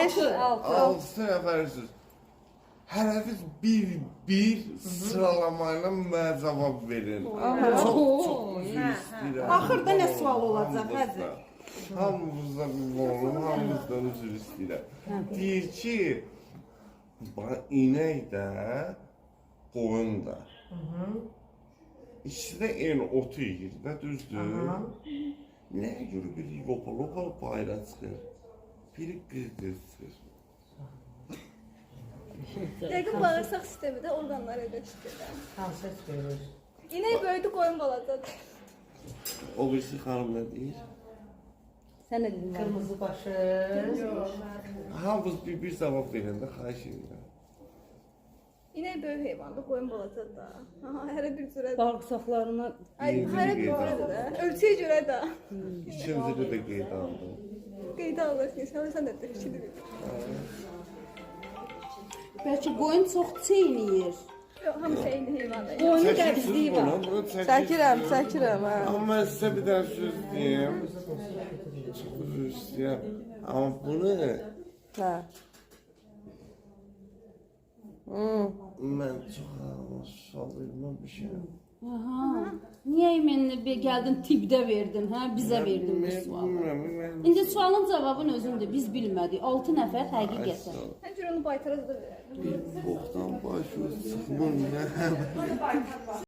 6 nəfərsiniz. Hərəniz bir sıralamayla mənə cavab verin. Çox üzr istəyirəm. Axırda nə sual olacaq, həzr? Hamımızdan qurbanım, hamımızdan üzr istəyirəm. Deyir ki, inək də, qoyun da. İkisi də eyni otu yiyir də, düzdür? Nəyə görə biri yopal bayra çıxır, biri qırqır çıxır? Yəqin bağırsaq sistemi də orqanlar edə çıxır. Hansı verir? İnək böyüdü, qoyun balacadır. O birisi xanım nə deyir? Sən nə dedin? Qırmızı başı. Hamımız bir cavab verin də, xahiş edirəm. İnək böyük heyvandır, qoyun balacadır da. Hərə bir cürə də. Bağırsaqlarına Ay, hərə bir cürədir də. Ölçüyə görə də. İkincili də qeyd aldım. Qeydə alırsın, sən də fikirli bir. bəlkə qoyun çox çeynəyir. Yox, hamısı eyni heyvandır. Qoyunun qəbizliyi var. Çəkirəm, hə. Amma mən sizə bir dənə söz deyim. Çox üzr istəyirəm. Amma bunu Hə. mən çox sual verməm bir şey. Aha. Niyə mənə gəldin tibbdə verdin, hə? Bizə verdin bu sualı. Bilmirəm. İndi sualın cavabını özündür. Biz bilmədik. 6 nəfər həqiqətən. Hər cür onu baytara da verərdim. Bir boxdan başı çıxmır.